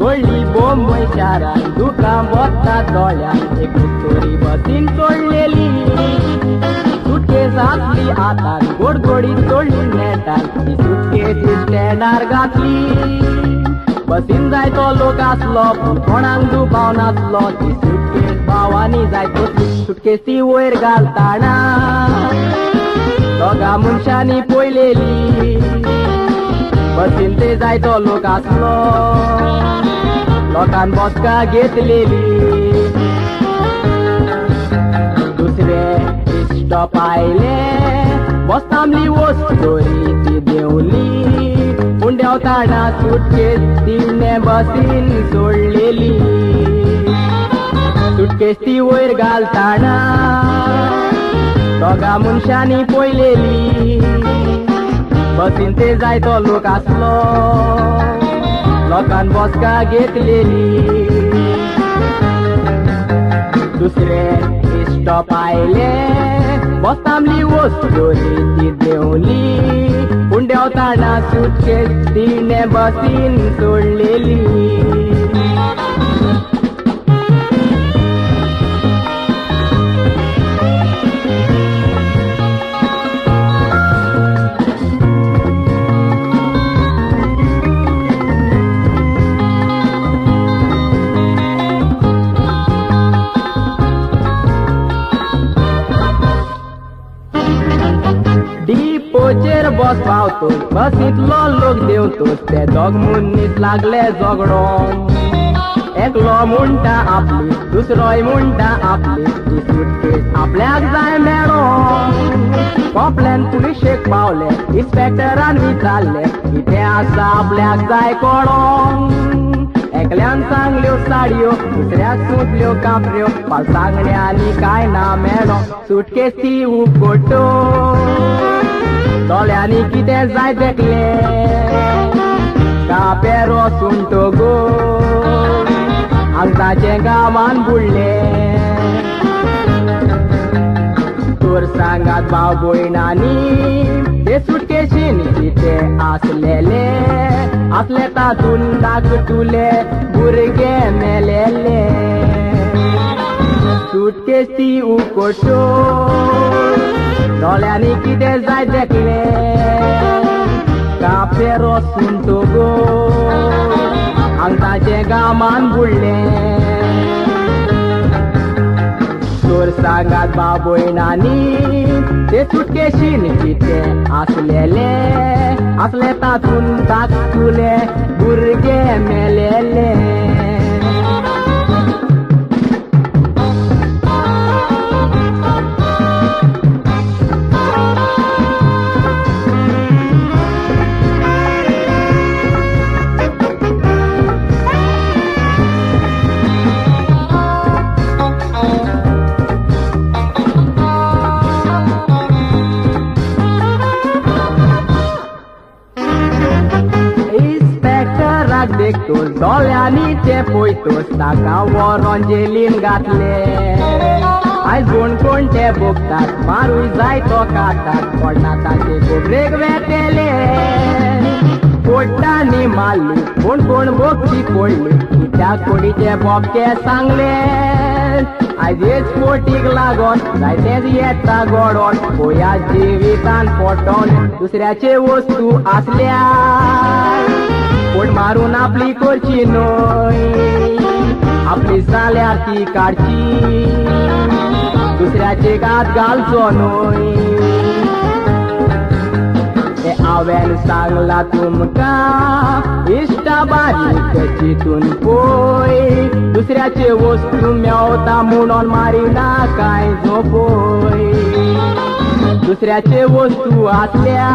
व्हडली बोंब शारान दुकां बसता दोळ्यान एक मुक्तोरी बसीन सोडलेली सुटकेस आसली आतान गोडगोडी सोडली नेटान ती सुटकेस स्टँडार घातली बसीन जाय तो लोक आसलो पूण कोणाक दुबाव नासलो ती सुटकेस भावानी जाय तो सुटकेस ती वयर घालताना दोगा मनशांनी पळयलेली बसीन ते जाय तो लोक आसलो लोकान बसका घेतलेली दुसरे स्टॉप आयले बस थांबली वस्तोरी ती देंवली पूण देंवताना सुटकेस तिणे बसीन सोडलेली सुटकेस ती वयर घालताना दोगा मनशांनी पळयलेली बसीन ते जाय तो लोक आसलो लोकान बसका घेतलेली दुसरे स्टॉप आयले बस थांबली वस्तोरी ती देंवली पूण देंवताना सुटकेस तिणे बसीन सोडलेली डिपोचेर बस पावतो बसींतलो लोक देंवतोच ते दोग मनीस लागले झगडोंक एकलो म्हणटा आपली दुसरोय म्हणटा आपली ती सुटकेस आपल्याक जाय मेळोंक कोपल्यान पुलिशेक पावले इन्स्पेक्टरान विचारले कितें आसा आपल्याक जाय कळोंक एकल्यान सांगल्यो साडयो दुसऱ्याक सुटल्यो कापऱ्यो सांगण्यांनी काय ना मेळो सुटकेस ती उगडटो दोळ्यांनी कितें जाय देखले कापेरो सुंटो गो आंगताचे गांवान बुडले तोर सांगात भाव भयणांनी ते सुटकेशीन कितें आसले तातून धाकटुले भुरगे मेलेले सुटकेस ती उगडटो दोळ्यांनी कितें जाय देखले कापेरो सुंटो गो आंगताचे गांवान बुडले चोर सांगात भाव भयणांनी ते सुटकेशीन कितें आसले तातून धाकटुले भुरगे मेलेले देखतोस दोळ्यांनी ते पळयतोस ताका व्हरोन जेलीन घातले आयज कोण ते भोगतात मारूय जाय तो कातात कोणा ताचे गोबरेक वेतेले कोट्टांनी मारली कोण भोगची पडली कित्याक कोडीचे बोबके सांगले आयज हेच पोटीक लागोन जायतेच येता गोडोन पळया जिवितान पोटोन दुसऱ्याचे वस्तू आसल्या कोण मारून आपली करची न्हय आपली जाल्यार ती काडची दुसऱ्याचे गात घालचो न्हय ते हांवें सांगला तुमकां इश्टा बारीक चिंतून पळय दुसऱ्याचे वस्तू मेवता म्हणून मारिना कांय झोपय दुसऱ्याचे वस्तू आसल्या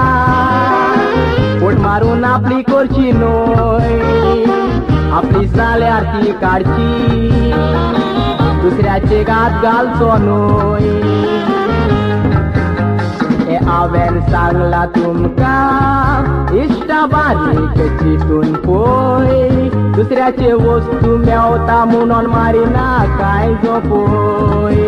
पोट मारून आपली करची न्हय आपली जाल्यार ती काडची दुसऱ्याचे गात घालचो न्हय हे हांवें सांगला तुमकां इश्टा बारीक चिंतून पळय दुसऱ्याचे वस्तू मेवता म्हणून मारिना कांय झोपय